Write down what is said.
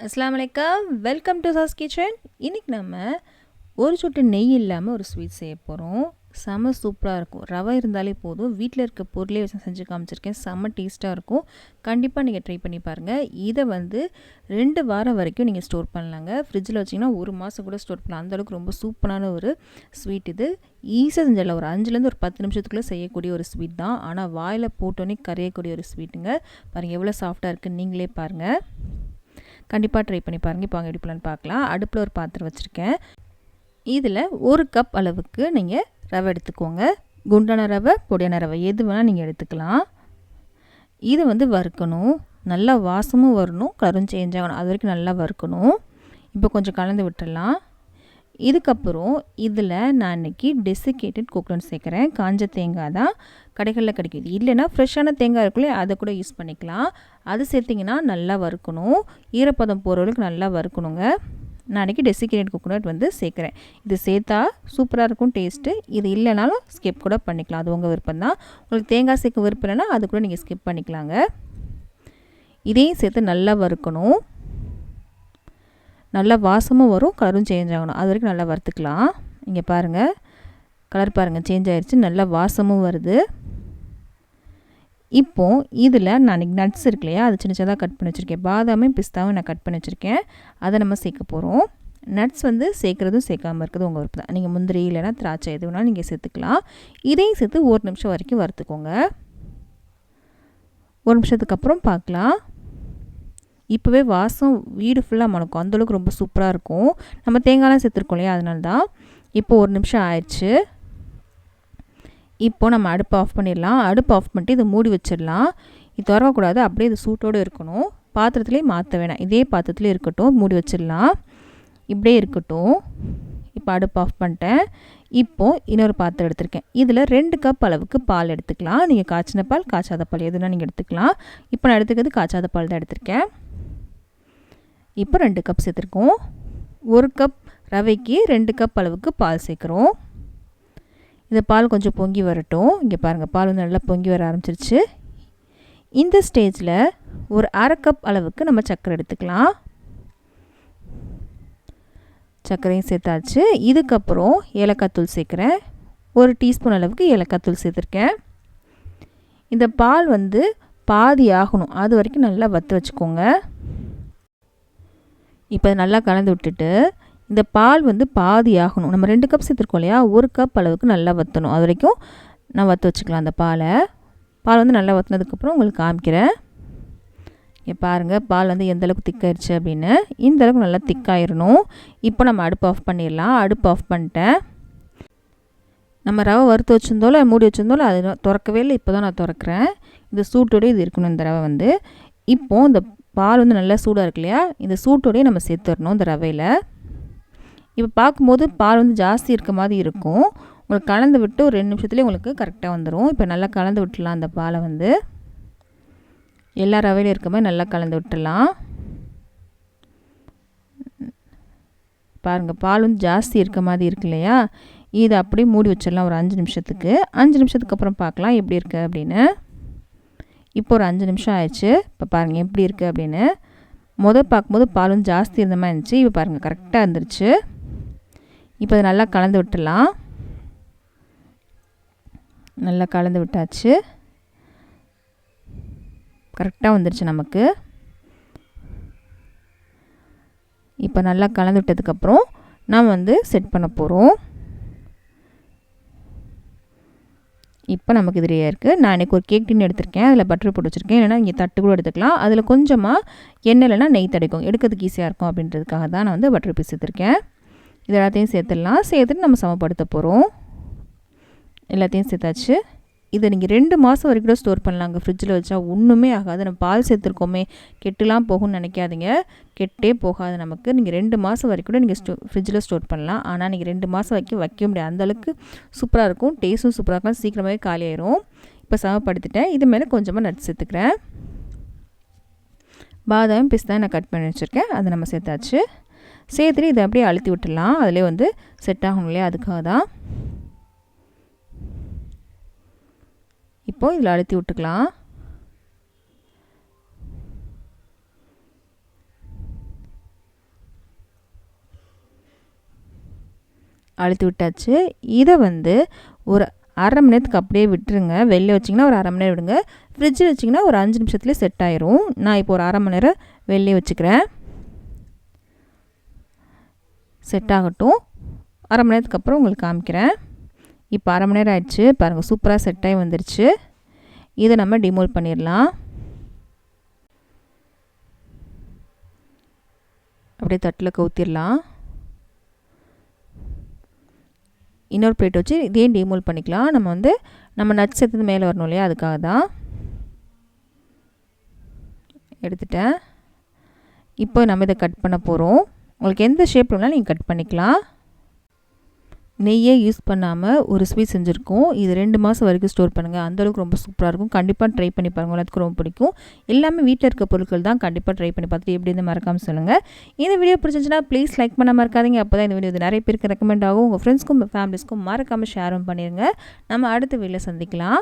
அஸ்ஸலாமு அலைக்கும், welcome to sauce kitchen. இன்றைக்கி நம்ம ஒரு சொட்டு நெய் இல்லாமல் ஒரு ஸ்வீட் செய்ய போகிறோம். செம்ம சூப்பராக இருக்கும். ரவை இருந்தாலே போதும், வீட்டில் இருக்க பொருளே வச்சு செஞ்சு காமிச்சிருக்கேன். செம்ம டேஸ்ட்டாக இருக்கும். கண்டிப்பாக நீங்கள் ட்ரை பண்ணி பாருங்கள். இதை 2 வாரம் வரைக்கும் நீங்கள் ஸ்டோர் பண்ணலாங்க. ஃப்ரிட்ஜில் வச்சிங்கன்னா 1 மாதம் கூட ஸ்டோர் பண்ணலாம். அந்தளவுக்கு ரொம்ப சூப்பரான ஒரு ஸ்வீட் இது. ஈஸியாக செஞ்சிடலாம். ஒரு 5லேருந்து ஒரு 10 நிமிஷத்துக்குள்ளே செய்யக்கூடிய ஒரு ஸ்வீட் தான். ஆனால் வாயில் போட்டோன்னே கரையக்கூடிய ஒரு ஸ்வீட்டுங்க. பாருங்கள் எவ்வளோ சாஃப்டாக இருக்குன்னு நீங்களே பாருங்கள். கண்டிப்பாக ட்ரை பண்ணி பாருங்கள். இப்போ எப்படி பண்ணலான்னு பார்க்கலாம். அடுப்பில் ஒரு பாத்திரம் வச்சுருக்கேன். இதில் 1 கப் அளவுக்கு நீங்கள் ரவை எடுத்துக்கோங்க. குண்டான ரவை, பொடியான ரவை எது வேணால் நீங்கள் எடுத்துக்கலாம். இதை வறுக்கணும். நல்லா வாசமும் வரணும், கலரும் சேஞ்ச் ஆகணும். அது வரைக்கும் நல்லா வறுக்கணும். இப்போ கொஞ்சம் கலந்து விட்டுடலாம். இதுக்கப்புறம் இதில் நான் இன்றைக்கி டெசிகேட்டட் கோகோனட் சேர்க்குறேன். காஞ்ச தேங்காய் தான் கடைகளில் கிடைக்கிது. இல்லைன்னா ஃப்ரெஷ்ஷான தேங்காய் இருக்குல்ல, அதை கூட யூஸ் பண்ணிக்கலாம். அது சேர்த்திங்கன்னா நல்லா வறுக்கணும். ஈரப்பதம் போகிற வரைக்கும் நல்லா வறுக்கணுங்க. நான் இன்றைக்கி டெசிகேட்டட் கோகோனட் சேர்க்குறேன். இது சேர்த்தா சூப்பராக இருக்கும் டேஸ்ட்டு. இது இல்லைனாலும் ஸ்கிப் கூட பண்ணிக்கலாம். அது உங்கள் விருப்பம் தான். உங்களுக்கு தேங்காய் சேர்க்க விருப்பம் இல்லைன்னா அது கூட நீங்கள் ஸ்கிப் பண்ணிக்கலாங்க. இதையும் சேர்த்து நல்லா வறுக்கணும். நல்லா வாசமும் வரும், கலரும் சேஞ்ச் ஆகணும். அது வரைக்கும் நல்லா வறுத்துக்கலாம். இங்கே பாருங்கள், கலர் பாருங்கள் சேஞ்ச் ஆகிடுச்சு. நல்லா வாசமும் வருது. இப்போது இதில் நான் இன்றைக்கி நட்ஸ் இருக்கு இல்லையா, அது சின்ன சின்னதாக கட் பண்ணி வச்சுருக்கேன். பாதாமையும் பிஸ்தாவும் நான் கட் பண்ணி வச்சுருக்கேன். அதை நம்ம சேர்க்க போகிறோம். நட்ஸ் சேர்க்குறதும் சேர்க்காமல் இருக்கிறது உங்கள் விருப்பம் தான். நீங்கள் முந்திரி இல்லைனா திராட்சை எது வேணாலும் நீங்கள் சேர்த்துக்கலாம். இதையும் சேர்த்து 1 நிமிஷம் வரைக்கும் வறுத்துக்கோங்க. 1 நிமிஷத்துக்கு அப்புறம் பார்க்கலாம். இப்போவே வாசம் வீடு ஃபுல்லாக மணக்கும். அந்தளவுக்கு ரொம்ப சூப்பராக இருக்கும். நம்ம தேங்காய்லாம் சேர்த்துருக்கோம் இல்லையா, அதனால தான். இப்போ 1 நிமிஷம் ஆயிடுச்சு. இப்போ நம்ம அடுப்பை ஆஃப் பண்ணிடலாம். அடுப்பு ஆஃப் பண்ணிட்டு இதை மூடி வச்சிடலாம். இது திறக்கக்கூடாது, அப்படியே இது சூட்டோடு இருக்கணும். பாத்திரத்துலேயே மாற்ற வேணாம், இதே பாத்திரத்துலேயே இருக்கட்டும். மூடி வச்சிடலாம். இப்படியே இருக்கட்டும். இப்போ அடுப்பு ஆஃப் பண்ணிட்டேன். இப்போது இன்னொரு பாத்திரம் எடுத்திருக்கேன். இதில் 2 கப் அளவுக்கு பால் எடுத்துக்கலாம். நீங்கள் காய்ச்சின பால், காய்ச்சாத பால் எதுனா நீங்கள் எடுத்துக்கலாம். இப்போ நான் எடுத்துக்கிறது காய்ச்சாத பால் தான் எடுத்திருக்கேன். இப்போ 2 கப் சேர்த்துருக்கோம். 1 கப் ரவைக்கு 2 கப் அளவுக்கு பால் சேர்க்குறோம். இந்த பால் கொஞ்சம் பொங்கி வரட்டும். இங்கே பாருங்கள், பால் நல்லா பொங்கி வர ஆரம்பிச்சிருச்சு. இந்த ஸ்டேஜில் ஒரு 1/2 கப் அளவுக்கு நம்ம சர்க்கரை எடுத்துக்கலாம். சர்க்கரையும் சேர்த்தாச்சு. இதுக்கப்புறம் ஏலக்காய் தூள் சேர்க்குறேன். 1 டீஸ்பூன் அளவுக்கு ஏலக்காய் தூள் சேர்த்துருக்கேன். இந்த பால் பாதி ஆகணும், அது வரைக்கும் நல்லா வற்ற வச்சுக்கோங்க. இப்போ நல்லா கலந்து விட்டுட்டு இந்த பால் பாதி ஆகணும். நம்ம 2 கப் சேர்த்துருக்கோம் இல்லையா, 1 கப் அளவுக்கு நல்லா வற்றணும். அது வரைக்கும் நான் வற்ற வச்சுக்கலாம் அந்த பாலை. பால் நல்லா வற்றினதுக்கப்புறம் உங்களுக்கு காமிக்கிறேன். இங்கே பாருங்கள், பால் எந்த அளவுக்கு திக்காயிருச்சு அப்படின்னு. இந்த அளவுக்கு நல்லா திக்காயிடணும். இப்போ நம்ம அடுப்பு ஆஃப் பண்ணிடலாம். அடுப்பு ஆஃப் பண்ணிட்டேன். நம்ம ரவை வறுத்து வச்சுருந்தோம்ல, மூடி வச்சுருந்தோம்ல, அது திறக்கவே இல்லை. இப்போ தான் நான் திறக்கிறேன். இந்த சூட்டோடு இது இருக்கணும். இந்த ரவை இப்போது இந்த பால் நல்லா சூடாக இருக்கு இல்லையா, இந்த சூட்டோடையே நம்ம சேர்த்துடணும் இந்த ரவையில். இப்போ பார்க்கும்போது பால் ஜாஸ்தி இருக்க மாதிரி இருக்கும். உங்களுக்கு கலந்து விட்டு ஒரு 2 நிமிஷத்துலேயே உங்களுக்கு கரெக்டாக வந்துடும். இப்போ நல்லா கலந்து விட்டுடலாம். அந்த பாலை எல்லா ரவையிலும் இருக்க மாதிரி நல்லா கலந்து விட்டுடலாம். பாருங்கள், பால் ஜாஸ்தி இருக்க மாதிரி இருக்கு இல்லையா, இதை அப்படியே மூடி வச்சிடலாம் ஒரு 5 நிமிஷத்துக்கு. 5 நிமிஷத்துக்கு அப்புறம் பார்க்கலாம் எப்படி இருக்குது அப்படின்னு. இப்போ ஒரு 5 நிமிஷம் ஆயிடுச்சு. இப்போ பாருங்கள் எப்படி இருக்குது அப்படின்னு. பார்க்கும்போது பால் ஜாஸ்தி இருந்த மாதிரி இருந்துச்சு. இப்போ பாருங்கள் கரெக்டாக இருந்துருச்சு. இப்போ அதை நல்லா கலந்து விட்டுடலாம். நல்லா கலந்து விட்டாச்சு. கரெக்டாக வந்துருச்சு நமக்கு. இப்போ நல்லா கலந்து விட்டதுக்கப்புறம் நாம் செட் பண்ண போகிறோம். இப்போ நமக்கு இது ரெடியாக இருக்குது. நான் இன்றைக்கி ஒரு கேக் டின் எடுத்திருக்கேன். அதில் பட்டர் போட்டு வச்சுருக்கேன். இல்லைனா இங்கே தட்டு கூட எடுத்துக்கலாம். அதில் கொஞ்சமாக எண்ணெய் இல்லைனா நெய் தடைக்கும், எடுக்கிறதுக்கு ஈஸியாக இருக்கும் அப்படின்றதுக்காக தான் நான் பட்டர் பீஸ் எடுத்திருக்கேன். இது எல்லாத்தையும் சேர்த்துடலாம். சேர்த்துட்டு நம்ம சமப்படுத்த போகிறோம். எல்லாத்தையும் சேர்த்தாச்சு. இதை நீங்கள் 2 மாதம் வரைக்கும் கூட ஸ்டோர் பண்ணலாங்க. ஃப்ரிட்ஜில் வச்சா ஒன்றுமே ஆகாது. நம்ம பால் சேர்த்துருக்கோமே, கெட்டுலாம் போகும்னு நினைக்காதீங்க. கெட்டே போகாது நமக்கு. நீங்கள் 2 மாதம் வரைக்கும் கூட நீங்கள் ஃப்ரிட்ஜில் ஸ்டோர் பண்ணலாம். ஆனால் நீங்கள் 2 மாதம் வரைக்கும் வைக்க முடியாது. அந்தளவுக்கு சூப்பராக இருக்கும். டேஸ்ட்டும் சூப்பராக இருக்கும். சீக்கிரமாகவே காலியாயிரும். இப்போ சமப்படுத்திட்டேன். இது மேலே கொஞ்சமாக நட்ஸ் சேர்த்துக்கிறேன். பாதாம் பிஸ்தா நான் கட் பண்ணி வச்சுருக்கேன். அதை நம்ம சேர்த்தாச்சு. சேர்த்துட்டு இதை அப்படியே அழுத்தி விட்டுடலாம். அதிலே செட் ஆகணும் இல்லையா, அதுக்காக தான். இப்போது இதில் அழுத்தி விட்டுக்கலாம். அழுத்தி விட்டாச்சு. இதை வந்து ஒரு அரை மணி நேரத்துக்கு அப்படியே விட்டுருங்க. வெளில வச்சிங்கன்னா ஒரு அரை மணி நேரம் விடுங்க. ஃப்ரிட்ஜில் வச்சிங்கன்னா ஒரு 5 நிமிஷத்துலேயே செட் ஆயிரும். நான் இப்போ ஒரு அரை மணி நேரம் வெளிலே வச்சுக்கிறேன். செட் ஆகட்டும். அரை மணி நேரத்துக்கு அப்புறம் உங்களுக்கு காமிக்கிறேன். இப்போ அரை மணி நேரம் ஆயிடுச்சு. பாருங்கள், சூப்பராக செட் ஆகி வந்துருச்சு. இதை நம்ம டிமோல்ட் பண்ணிடலாம். அப்படியே தட்டில் கவுத்திடலாம். இன்னொரு பிளேட் வச்சு இதையும் டிமோல்ட் பண்ணிக்கலாம். நம்ம நட்ஸ் எடுத்து மேலே வரணும் இல்லையா, அதுக்காக தான். எடுத்துட்டேன். இப்போ நம்ம இதை கட் பண்ண போகிறோம். உங்களுக்கு எந்த ஷேப்பில் வேணாலும் நீங்கள் கட் பண்ணிக்கலாம். நெய்யே யூஸ் பண்ணாமல் ஒரு ஸ்வீட் செஞ்சுருக்கோம். இது 2 மாதம் வரைக்கும் ஸ்டோர் பண்ணுங்கள். அந்தளவுக்கு ரொம்ப சூப்பராக இருக்கும். கண்டிப்பாக ட்ரை பண்ணி பாருங்கள். எல்லாத்துக்கும் ரொம்ப பிடிக்கும். எல்லாமே வீட்டில் இருக்க பொருட்கள் தான். கண்டிப்பாக ட்ரை பண்ணி பார்த்துட்டு எப்படி இருந்து மறக்காமல் சொல்லுங்கள். இந்த வீடியோ பிடிச்சிருந்துச்சுன்னா ப்ளீஸ் லைக் பண்ண மறக்காதீங்க. அப்போ தான் இந்த வீடியோ நிறைய பேருக்கு ரெக்கமெண்ட் ஆகும். உங்கள் ஃப்ரெண்ட்ஸ்க்கும் ஃபேமிலிஸ்க்கும் மறக்காமல் ஷேரும் பண்ணிடுங்க. நம்ம அடுத்த வீடியோவில் சந்திக்கலாம்.